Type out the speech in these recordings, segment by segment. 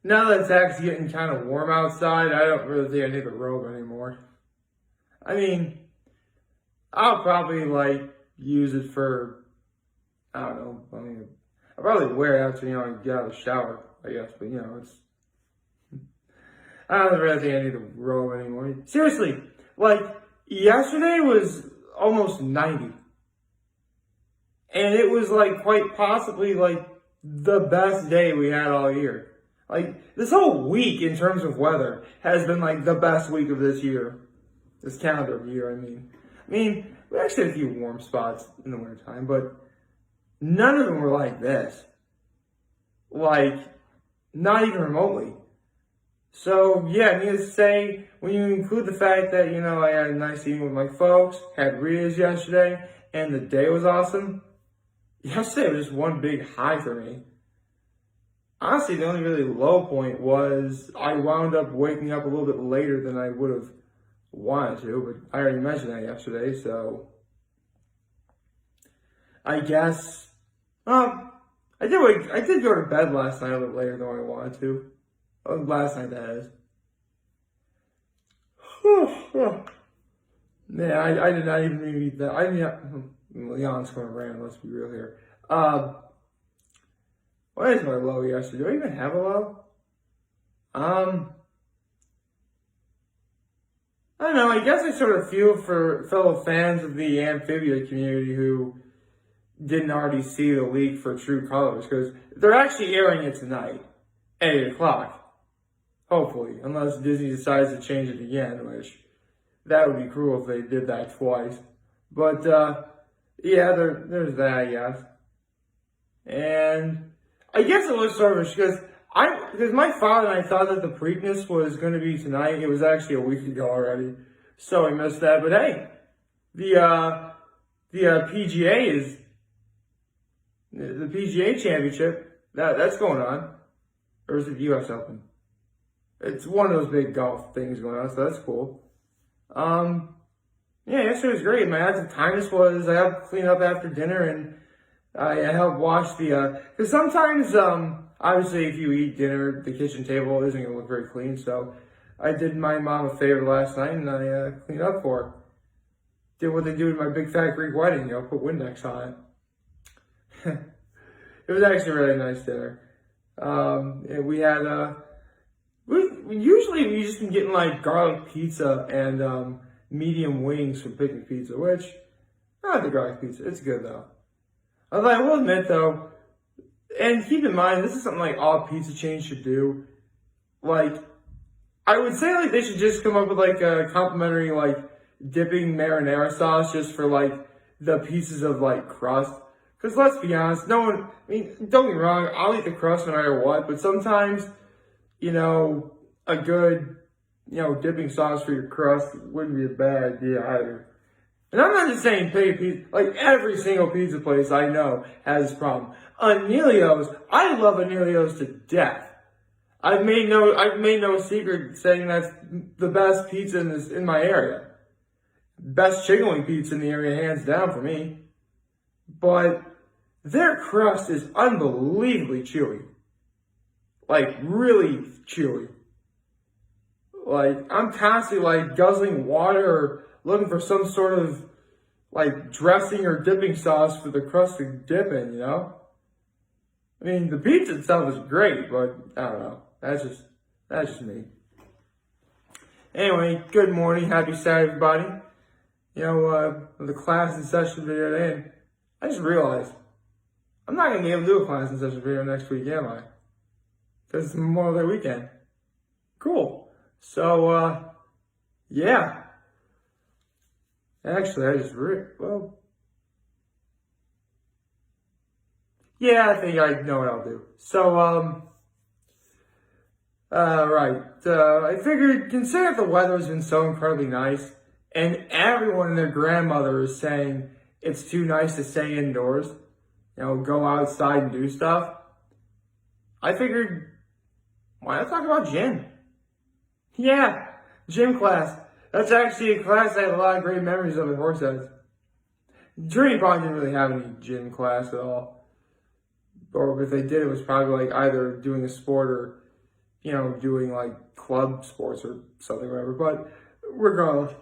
now that it's actually getting kind of warm outside, I don't really think I need the robe anymore. I mean, I'll probably use it for, I don't know, I'll probably wear it after, I get out of the shower, I guess, but I don't really think I need the robe anymore. Seriously, yesterday was almost 90. And it was quite possibly the best day we had all year. This whole week in terms of weather has been the best week of this year. This calendar year, I mean, we actually had a few warm spots in the wintertime, but none of them were like this. Not even remotely. So, yeah, needless to say, when you include the fact that, I had a nice evening with my folks, had Rita's yesterday, and the day was awesome, yesterday was just one big high for me. Honestly, the only really low point was I wound up waking up a little bit later than I would have wanted to, but I already mentioned that yesterday, so I guess, I did go to bed last night a little later than I wanted to. Last night, that is. Yeah, I did not even read that. Leon's going to rant, let's be real here. What is my low yesterday? Do I even have a low? I don't know, I guess I sort of feel for fellow fans of the amphibia community who didn't already see the leak for True Colors, because they're actually airing it tonight at 8 o'clock. Hopefully, unless Disney decides to change it again, which that would be cruel if they did that twice. But, yeah, there's that, I guess. And I guess it was sort of because my father and I thought that the Preakness was going to be tonight. It was actually a week ago already, so I missed that. But hey, the PGA is the PGA Championship. That's going on, or is it the U.S. Open? It's one of those big golf things going on, so that's cool. Yeah, yesterday was great. My active kindness was I helped clean up after dinner, and I helped wash because sometimes, obviously if you eat dinner, the kitchen table isn't going to look very clean, so I did my mom a favor last night, and I cleaned up for her. Did what they do in my big fat Greek wedding, put Windex on it. It was actually a really nice dinner. And we had, we just been getting garlic pizza and medium wings from Picnic Pizza, which I like the garlic pizza. It's good though. Although I will admit though, and keep in mind this is something all pizza chains should do. I would say they should just come up with a complimentary dipping marinara sauce just for the pieces of crust. Because let's be honest, no one. I mean, don't get me wrong, I'll eat the crust no matter what, but sometimes, a good, dipping sauce for your crust wouldn't be a bad idea either. And I'm not just saying pizza, every single pizza place I know has this problem. Anelio's, I love Anelio's to death. I've made no secret saying that's the best pizza in my area. Best chicken wing pizza in the area, hands down for me. But their crust is unbelievably chewy. Really chewy. I'm constantly guzzling water or looking for some sort of dressing or dipping sauce for the crust to dip in, I mean, the pizza itself is great, but I don't know. That's just me. Anyway, good morning, happy Saturday, everybody. The class and session video in. I just realized I'm not gonna be able to do a class and session video next week, am I? Because it's Memorial Day weekend. Cool. So, yeah. Actually, I just yeah, I think I know what I'll do. So, right. I figured, considering the weather's been so incredibly nice, and everyone and their grandmother is saying it's too nice to stay indoors, go outside and do stuff, I figured, why not talk about gym? Yeah, gym class. That's actually a class I have a lot of great memories of at Horseheads. Trinity probably didn't really have any gym class at all. Or if they did, it was probably either doing a sport or, doing like club sports or something, whatever. But regardless,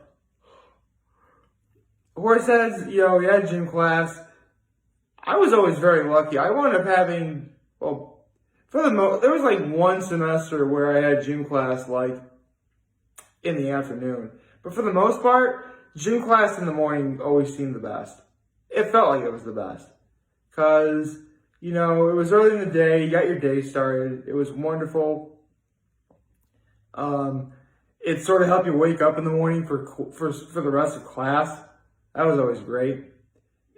Horseheads, we had gym class. I was always very lucky. I wound up having, well, there was like one semester where I had gym class like in the afternoon. But for the most part, gym class in the morning always seemed the best. It felt like it was the best. Because, it was early in the day, you got your day started. It was wonderful. It sort of helped you wake up in the morning for the rest of class. That was always great.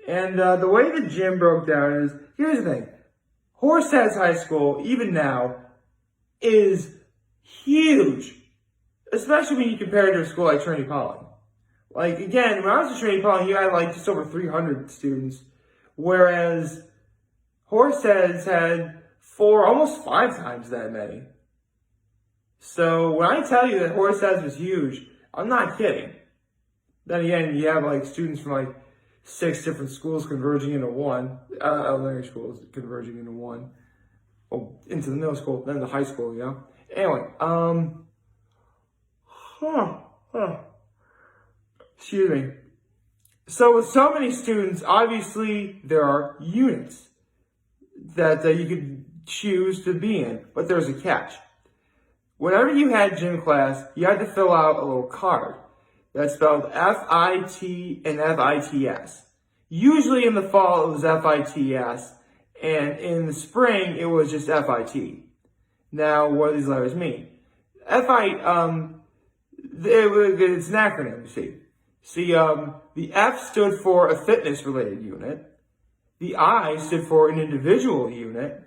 And the way the gym broke down is, here's the thing. Horseheads High School, even now, is huge. Especially when you compare it to a school like Trinity Polling. Like, again, when I was at Trinity Polling, you had like just over 300 students. Whereas Horseheads had almost 5 times that many. So when I tell you that Horseheads was huge, I'm not kidding. Then again, you have like students from like 6 different schools converging into one, elementary schools converging into one, into the middle school, then the high school, Anyway, excuse me. So with so many students, obviously there are units that you could choose to be in, but there's a catch. Whenever you had gym class, you had to fill out a little card that spelled FIT and FITS. Usually in the fall it was FITS, and in the spring it was just FIT. Now, what do these letters mean? It's an acronym, you see. See, the F stood for a fitness-related unit. The I stood for an individual unit.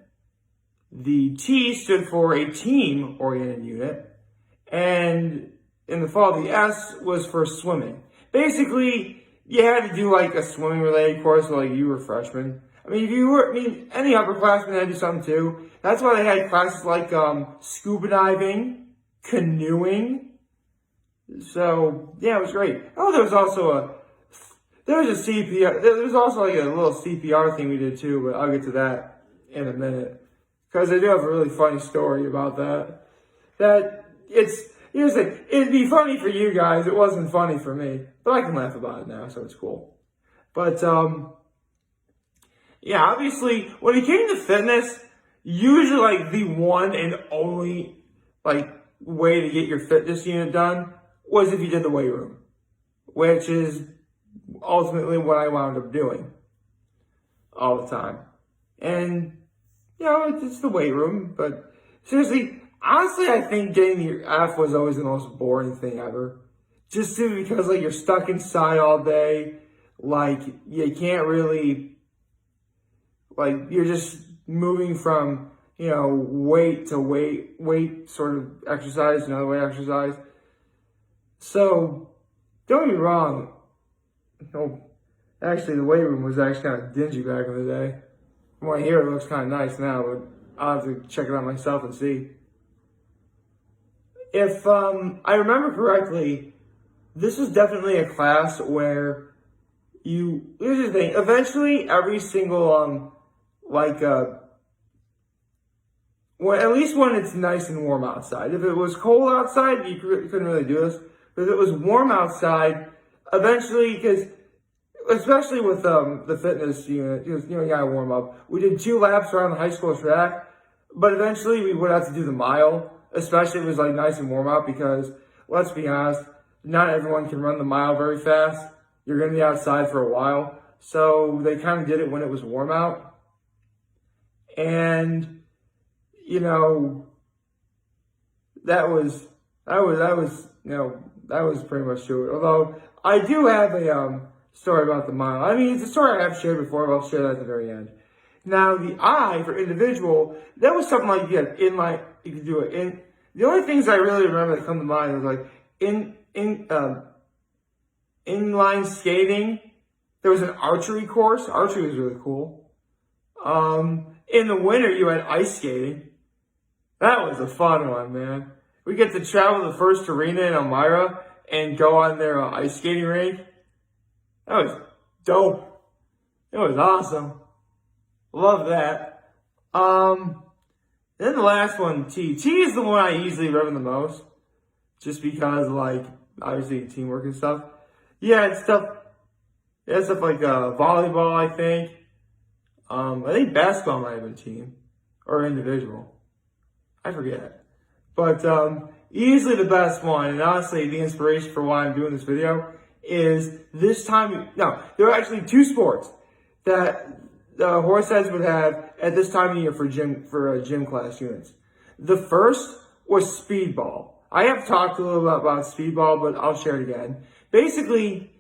The T stood for a team-oriented unit. And in the fall, the S was for swimming. Basically, you had to do like a swimming-related course while you were freshmen. Any upperclassmen had to do something too. That's why they had classes like scuba diving, canoeing. So, yeah, it was great. Oh, there was also CPR. There was also like a little CPR thing we did too, but I'll get to that in a minute. Because I do have a really funny story about that. Here's the thing, it'd be funny for you guys, it wasn't funny for me. But I can laugh about it now, so it's cool. But, yeah, obviously, when it came to fitness, usually like the one and only like way to get your fitness unit done was if you did the weight room, which is ultimately what I wound up doing all the time. And, it's the weight room, but seriously, honestly, I think getting your F was always the most boring thing ever. Just because, like, you're stuck inside all day, like, you can't really, like, you're just moving from, weight to weight sort of exercise, another weight exercise. So, don't get me wrong. Actually, the weight room was actually kind of dingy back in the day. From what I hear, it looks kind of nice now, but I'll have to check it out myself and see. If I remember correctly, this was definitely a class where here's the thing, eventually every single, at least when it's nice and warm outside. If it was cold outside, you couldn't really do this. But if it was warm outside, eventually, especially with the fitness unit, you gotta warm up. We did 2 laps around the high school track, but eventually we would have to do the mile, especially if it was like nice and warm out, because let's be honest, not everyone can run the mile very fast. You're gonna be outside for a while, so they kind of did it when it was warm out, and that was pretty much true. Although I do have a story about the mile. It's a story I have shared before, but I'll share that at the very end. Now, the I for individual, that was something like you could do it in. The only things I really remember that come to mind was like inline skating. There was an archery course. Archery was really cool. In the winter, you had ice skating. That was a fun one, man. We get to travel to the first arena in Elmira and go on their ice skating rink. That was dope. It was awesome. Love that. And then the last one, T. T is the one I usually run the most. Just because, like, obviously teamwork and stuff. Yeah, it's stuff like volleyball, I think. I think basketball might have been team. Or individual. I forget. But easily the best one, and honestly the inspiration for why I'm doing this video, is this time, no, there are actually two sports that the Horseheads would have at this time of year for gym class units. The first was speedball. I have talked a little bit about speedball, but I'll share it again. Basically,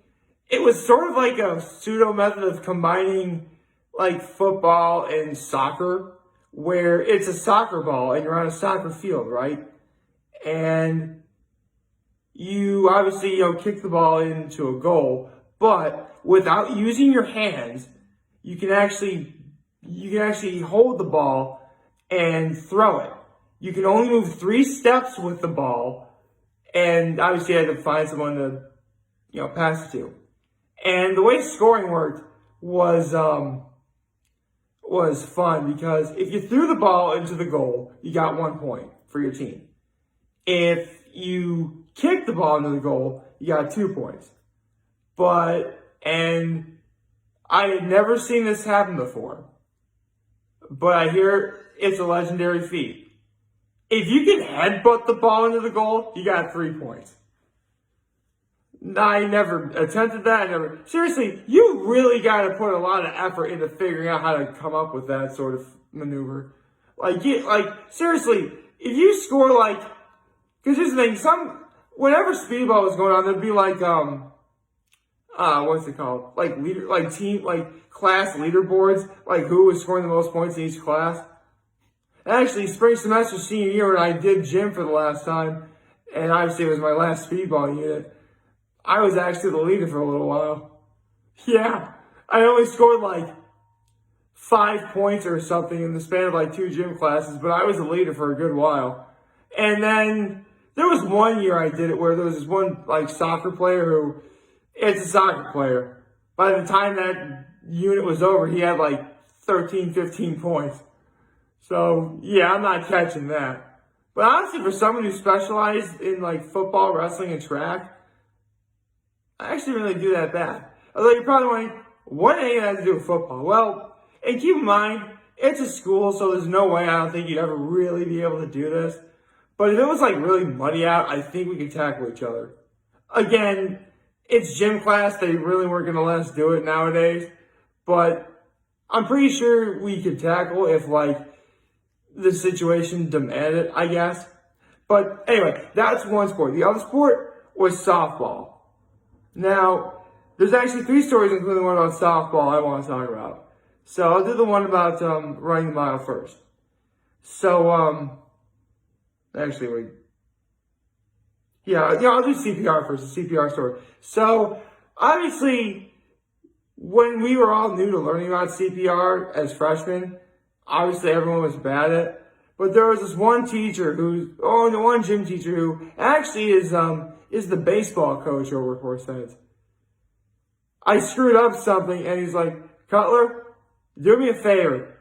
it was sort of like a pseudo method of combining like football and soccer, where it's a soccer ball and you're on a soccer field, right? And you obviously, kick the ball into a goal, but without using your hands, you can actually hold the ball and throw it. You can only move 3 steps with the ball, and obviously you had to find someone to, pass it to. And the way scoring worked was fun because if you threw the ball into the goal, you got 1 point for your team. If you kicked the ball into the goal, you got 2 points. And I had never seen this happen before, but I hear it's a legendary feat. If you can headbutt the ball into the goal, you got 3 points. I never attempted that. Seriously, you really got to put a lot of effort into figuring out how to come up with that sort of maneuver. Seriously, if you score because here's the thing, whenever speedball was going on, there'd be what's it called? Class leaderboards, like who was scoring the most points in each class. Actually, spring semester senior year when I did gym for the last time, and obviously it was my last speedball unit, I was actually the leader for a little while. Yeah, I only scored 5 points or something in the span of 2 gym classes, but I was the leader for a good while. And then there was one year I did it where there was this one soccer player who, it's a soccer player. By the time that unit was over, he had 13, 15 points. So, yeah, I'm not catching that. But honestly, for someone who specialized in football, wrestling, and track, I actually really do that bad. Although you're probably wondering, what do you have to do with football? Well, and keep in mind, it's a school, so there's no way I don't think you'd ever really be able to do this. But if it was really muddy out, I think we could tackle each other. Again, it's gym class. They really weren't going to let us do it nowadays. But I'm pretty sure we could tackle if the situation demanded it, I guess. But anyway, that's one sport. The other sport was softball. Now, there's actually 3 stories, including one about softball, I want to talk about. So I'll do the one about running the mile first. So, actually, wait. Yeah, I'll do CPR first, the CPR story. So, obviously, when we were all new to learning about CPR as freshmen, obviously everyone was bad at it. But there was this one teacher the one gym teacher who actually is the baseball coach over at Horseheads. I screwed up something and he's like, Cutler, do me a favor.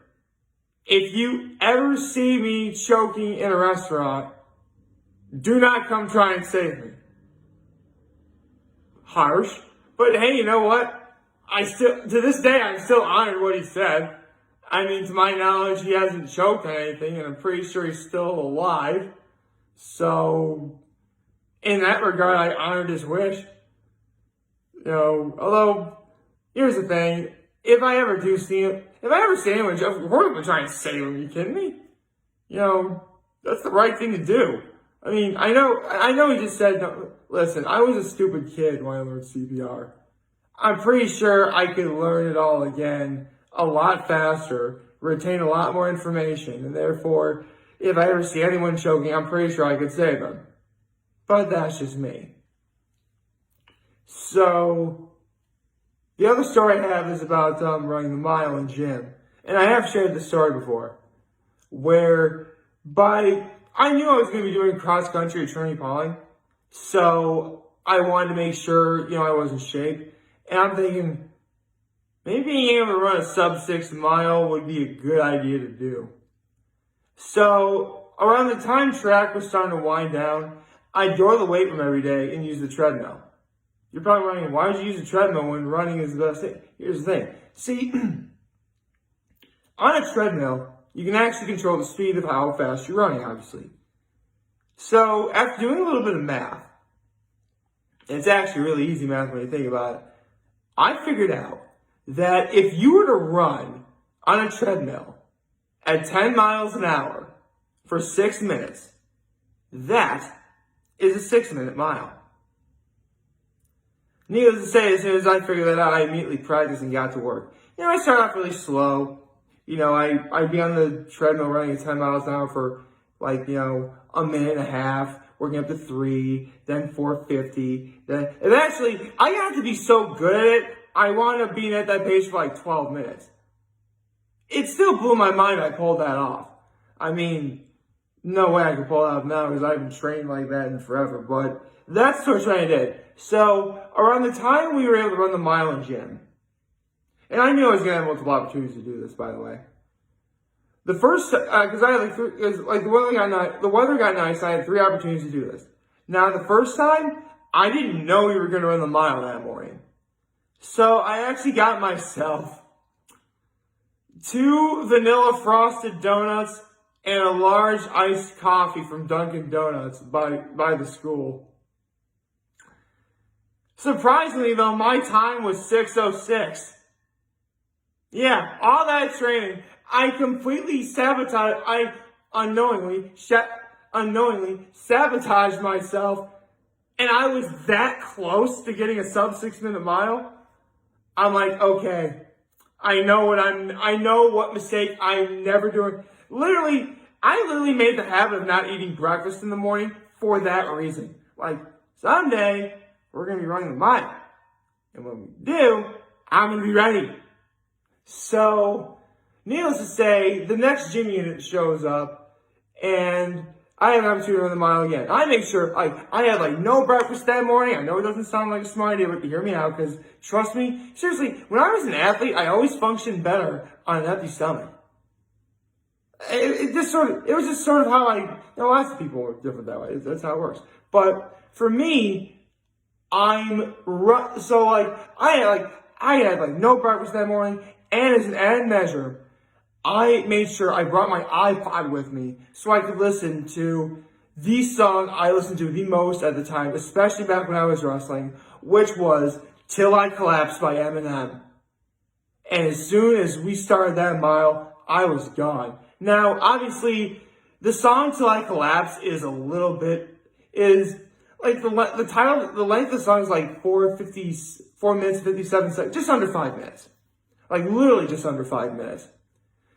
If you ever see me choking in a restaurant, do not come try and save me. Harsh. But hey, you know what? To this day, I'm still honored what he said. I mean, to my knowledge, he hasn't choked on anything, and I'm pretty sure he's still alive. So, in that regard, I honored his wish. Although, here's the thing. If I ever see anyone choke, of course I'm going to try and save him. Are you kidding me? That's the right thing to do. I mean, I know he just said, no, listen, I was a stupid kid when I learned CPR. I'm pretty sure I could learn it all again a lot faster, retain a lot more information, and therefore, if I ever see anyone choking, I'm pretty sure I could save them. But that's just me. So, the other story I have is about running the mile in gym. And I have shared this story before, where I knew I was going to be doing cross-country at Trinity Pawling, so I wanted to make sure, I was in shape. And I'm thinking, maybe being able to run a sub-6 mile would be a good idea to do. So around the time track was starting to wind down, I'd go to the weight room every day and use the treadmill. You're probably wondering, why would you use the treadmill when running is the best thing? Here's the thing. See, on a treadmill, you can actually control the speed of how fast you're running, obviously. So after doing a little bit of math, and it's actually really easy math when you think about it, I figured out that if you were to run on a treadmill at 10 miles an hour for 6 minutes, that is a 6-minute mile. Needless to say, as soon as I figured that out, I immediately practiced and got to work. I started off really slow. I'd be on the treadmill running at 10 miles an hour for a minute and a half, working up to 3, then 4:50. Then eventually, I got to be so good at it, I wound up being at that pace for 12 minutes. It still blew my mind I pulled that off. I mean, no way I could pull it off now because I haven't trained like that in forever, but that's what I did. So, around the time we were able to run the mile in gym, and I knew I was going to have multiple opportunities to do this, by the way. The first, because I had the weather got nice, I had 3 opportunities to do this. Now, the first time, I didn't know we were going to run the mile that morning. So, I actually got myself 2 vanilla frosted donuts and a large iced coffee from Dunkin' Donuts by the school. Surprisingly, though, my time was 6:06. Yeah, all that training, I completely sabotaged, I unknowingly sabotaged myself, and I was that close to getting a sub 6-minute mile. I'm like, okay, I know what mistake I'm never doing. I literally made the habit of not eating breakfast in the morning for that reason. Someday, we're going to be running the mile. And when we do, I'm going to be ready. So, needless to say, the next gym unit shows up, and I have an opportunity to run the mile again. I make sure, I had no breakfast that morning. I know it doesn't sound like a smart idea, but hear me out, because trust me, seriously, when I was an athlete, I always functioned better on an empty stomach. It was just sort of how lots of people are different that way. That's how it works. But for me, I had no breakfast that morning, and as an added measure, I made sure I brought my iPod with me so I could listen to the song I listened to the most at the time, especially back when I was wrestling, which was Till I Collapse by Eminem. And as soon as we started that mile, I was gone. Now, obviously, the song Till I Collapse is the title, the length of the song is 4 minutes, 57 seconds, just under 5 minutes. Literally just under 5 minutes.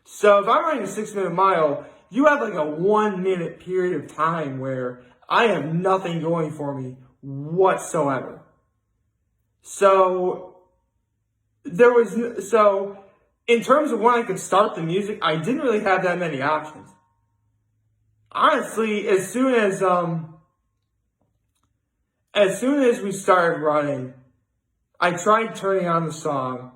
So if I'm running a 6-minute mile, you have a 1 minute period of time where I have nothing going for me whatsoever. So in terms of when I could start the music, I didn't really have that many options. Honestly, as soon as we started running, I tried turning on the song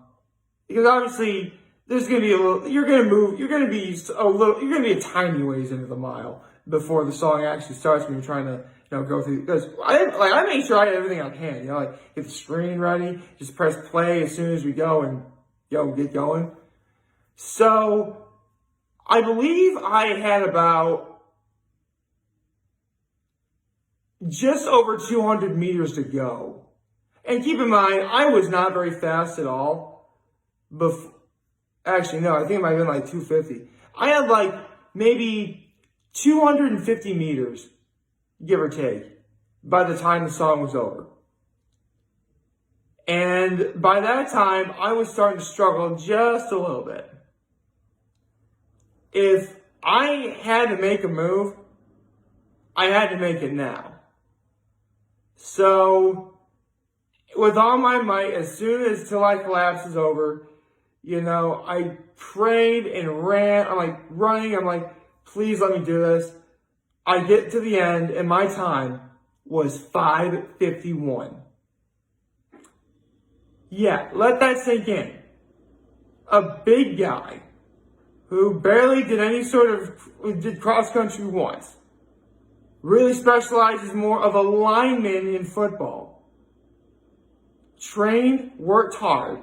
because obviously there's going to be you're going to be a tiny ways into the mile before the song actually starts when you're trying to, go through, because I made sure I had everything on hand, get the screen ready, just press play as soon as we go and, get going. So, I believe I had about just over 200 meters to go. And keep in mind, I was not very fast at all. Actually, no, I think it might have been 250. I had maybe 250 meters, give or take, by the time the song was over. And by that time, I was starting to struggle just a little bit. If I had to make a move, I had to make it now. So, with all my might, as soon as Till I Collapse is over, I prayed and ran. I'm running. I'm please let me do this. I get to the end, and my time was 5:51. Yeah, let that sink in. A big guy who barely did any sort of, did cross country once, really specializes more of a lineman in football. Trained, worked hard,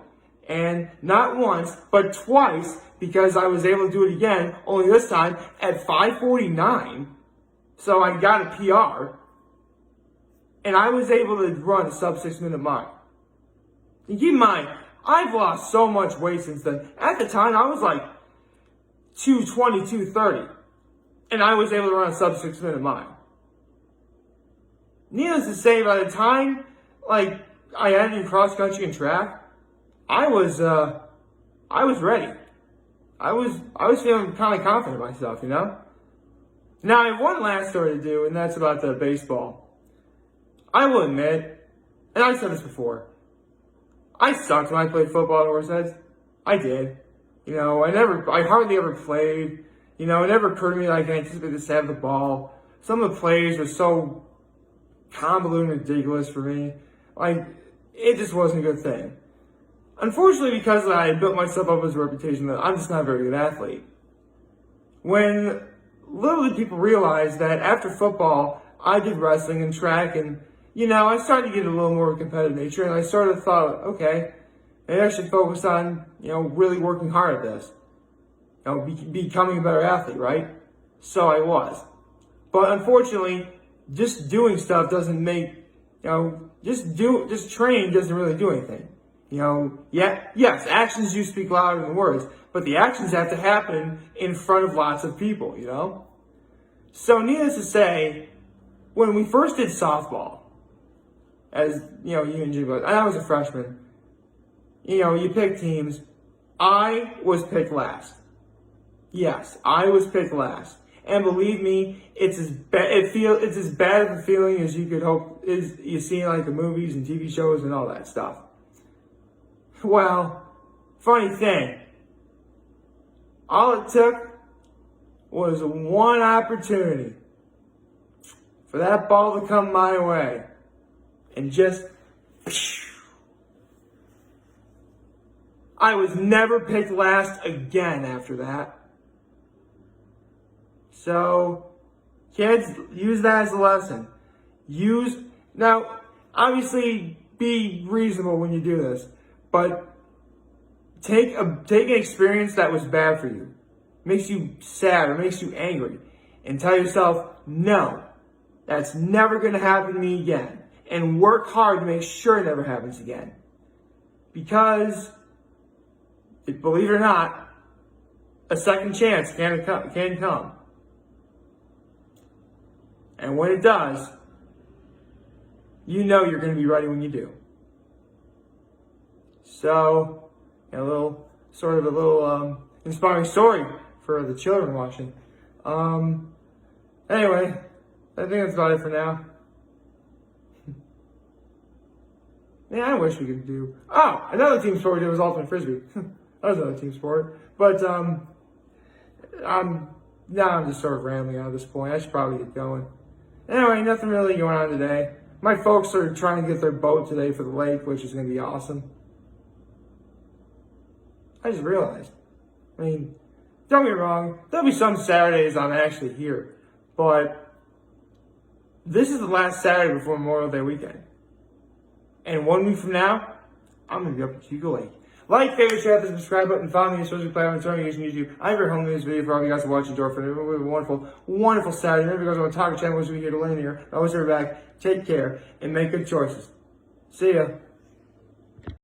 and not once, but twice, because I was able to do it again, only this time at 5:49. So I got a PR, and I was able to run a sub 6 minute mile. And keep in mind, I've lost so much weight since then. At the time, I was like 220, 230, and I was able to run a sub 6 minute mile. Needless to say, by the time I ended in cross country and track, I was ready. I was feeling kind of confident in myself, you know? Now, I have one last story to do, and that's about the baseball. I will admit, and I've said this before, I sucked when I played football at Horseheads. I did. You know, I hardly ever played. You know, it never occurred to me that I could anticipate this to have the ball. Some of the plays were so convoluted and ridiculous for me. It just wasn't a good thing. Unfortunately, because I had built myself up as a reputation that I'm just not a very good athlete. When little did people realize that after football, I did wrestling and track, and, you know, I started to get a little more competitive nature, and I sort of thought, okay, maybe I should focus on, you know, really working hard at this. You know, becoming a better athlete, right? So I was. But unfortunately, just doing stuff doesn't make, you know, just training doesn't really do anything. You know, yes, actions do speak louder than words, but the actions have to happen in front of lots of people, you know? So needless to say, when we first did softball, as, you know, you and Jim and I was a freshman, you know, you pick teams. I was picked last. Yes, I was picked last. And believe me, it's as bad of a feeling as you could hope is you see in the movies and TV shows and all that stuff. Well, funny thing, all it took was one opportunity for that ball to come my way, and just, I was never picked last again after that. So, kids, use that as a lesson. Now, obviously, be reasonable when you do this, but take an experience that was bad for you, makes you sad or makes you angry, and tell yourself, no, that's never going to happen to me again. And work hard to make sure it never happens again. Because, believe it or not, a second chance can come. And when it does, you know you're going to be ready when you do. So, a little inspiring story for the children watching. Anyway, I think that's about it for now. Man, I wish we could do. Oh, another team sport we did was ultimate frisbee. That was another team sport. But now I'm just sort of rambling at this point. I should probably get going. Anyway, nothing really going on today. My folks are trying to get their boat today for the lake, which is going to be awesome. I just realized. I mean, don't get me wrong. There'll be some Saturdays I'm actually here, but this is the last Saturday before Memorial Day weekend. And 1 week from now, I'm going to be up at Keuka Lake. Like, favorite, share, hit the subscribe button, follow me on social media platforms, turn on YouTube. I'm very home in this video for all of you guys to watch and enjoy. For a wonderful, wonderful Saturday. Remember, you guys want to talk to channel, we're here to learn here. I always be back. Take care and make good choices. See ya.